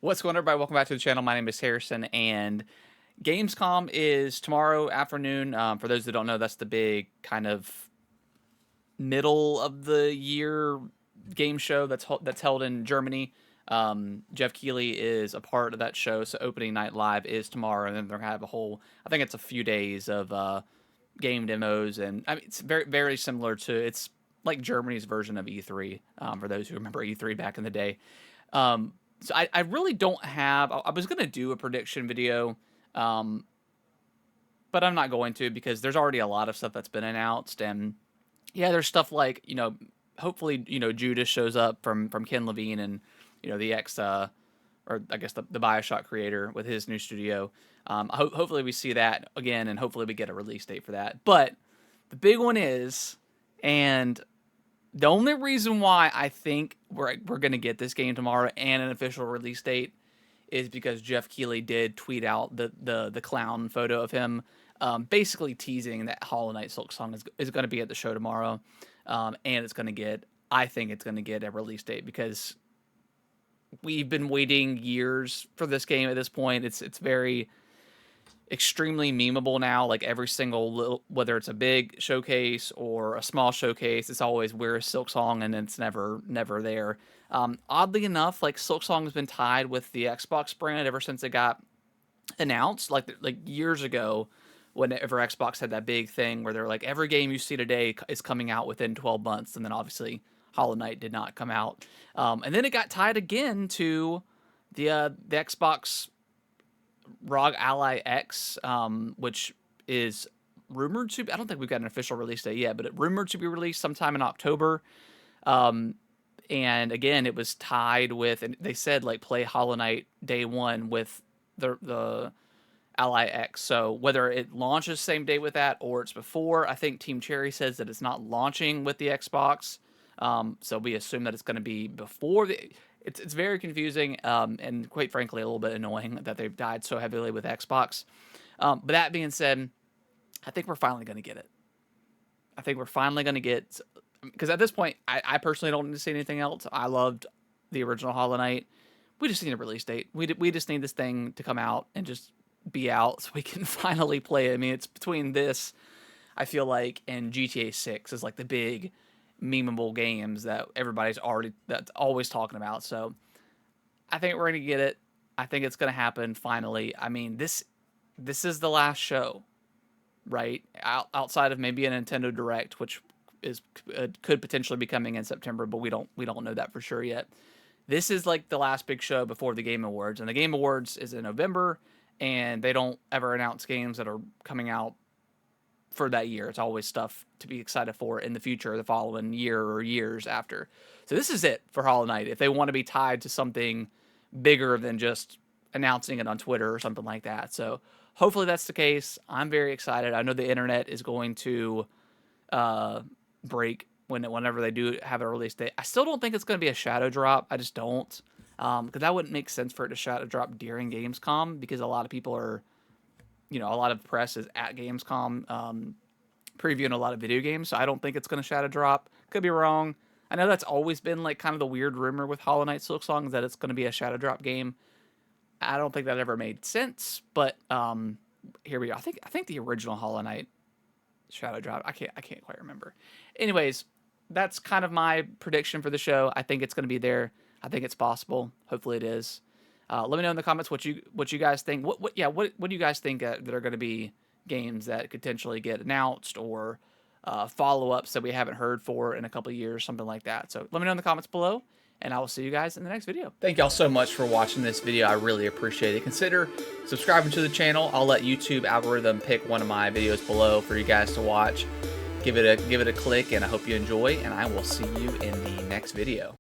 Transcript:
What's going on, everybody? Welcome back to the channel. My name is Harrison, and Gamescom is tomorrow afternoon. For those that don't know, that's the big kind of middle of the year game show that's held in Germany. Jeff Keighley is a part of that show, so opening night live is tomorrow, and then they're gonna have a whole. I think it's a few days of game demos, and I mean it's very similar to it's like Germany's version of E3. For those who remember E3 back in the day. So I really don't have. I was gonna do a prediction video, um, but I'm not going to because there's already a lot of stuff that's been announced, and yeah, there's stuff like hopefully Judas shows up from Ken Levine and the ex or I guess the Bioshock creator with his new studio. Hopefully we see that again, and hopefully we get a release date for that. But the big one is, and the only reason why I think we're gonna get this game tomorrow and an official release date is because Jeff Keighley did tweet out the clown photo of him, basically teasing that Hollow Knight Silksong is going to be at the show tomorrow, and it's going to get. I think it's going to get a release date because we've been waiting years for this game at this point. It's very extremely memeable now. Like every single little, whether it's a big showcase or a small showcase, it's always where's Silksong, and it's never there. Oddly enough, like Silksong has been tied with the Xbox brand ever since it got announced, like years ago. Whenever Xbox had that big thing where they're like, every game you see today is coming out within 12 months, and then obviously Hollow Knight did not come out, and then it got tied again to the Xbox ROG Ally X, which is rumored to. I don't think we've got an official release date yet, but it rumored to be released sometime in October. Um, and again, it was tied with, and they said like play Hollow Knight day one with the Ally X. So whether it launches same day with that or it's before, I think Team Cherry says that it's not launching with the Xbox. So we assume that it's going to be before the. It's very confusing, and quite frankly a little bit annoying that they've died so heavily with Xbox. But that being said, I think we're finally going to get it. I think we're finally going to get, because at this point, I personally don't need to see anything else. I loved the original Hollow Knight. We just need a release date. We just need this thing to come out and just be out so we can finally play it. I mean, it's between this, I feel like, and GTA 6 is like the big memeable games that that's always talking about. So I think we're gonna get it. I think it's gonna happen finally. I mean, this is the last show, right? Outside of maybe a Nintendo Direct, which is could potentially be coming in September, but we don't know that for sure yet. This is like the last big show before the Game Awards, and the Game Awards is in November, and they don't ever announce games that are coming out for that year. It's always stuff to be excited for in the future, the following year or years after. So this is it for Hollow Knight. If they want to be tied to something bigger than just announcing it on Twitter or something like that. So hopefully that's the case. I'm very excited. I know the internet is going to break whenever they do have a release date. I still don't think it's going to be a shadow drop. I just don't. Because that wouldn't make sense for it to shadow drop during Gamescom, because a lot of people are, a lot of press is at Gamescom previewing a lot of video games, so I don't think it's going to shadow drop. Could be wrong. I know that's always been like kind of the weird rumor with Hollow Knight Silksong is that it's going to be a shadow drop game. I don't think that ever made sense, but here we go. I think the original Hollow Knight shadow drop. I can't quite remember. Anyways, that's kind of my prediction for the show. I think it's going to be there. I think it's possible. Hopefully it is. Let me know in the comments what you guys think. What do you guys think that are going to be games that could potentially get announced, or follow-ups that we haven't heard for in a couple of years, something like that. So let me know in the comments below, and I will see you guys in the next video. Thank y'all so much for watching this video. I really appreciate it. Consider subscribing to the channel. I'll let YouTube algorithm pick one of my videos below for you guys to watch. Give it a click, and I hope you enjoy, and I will see you in the next video.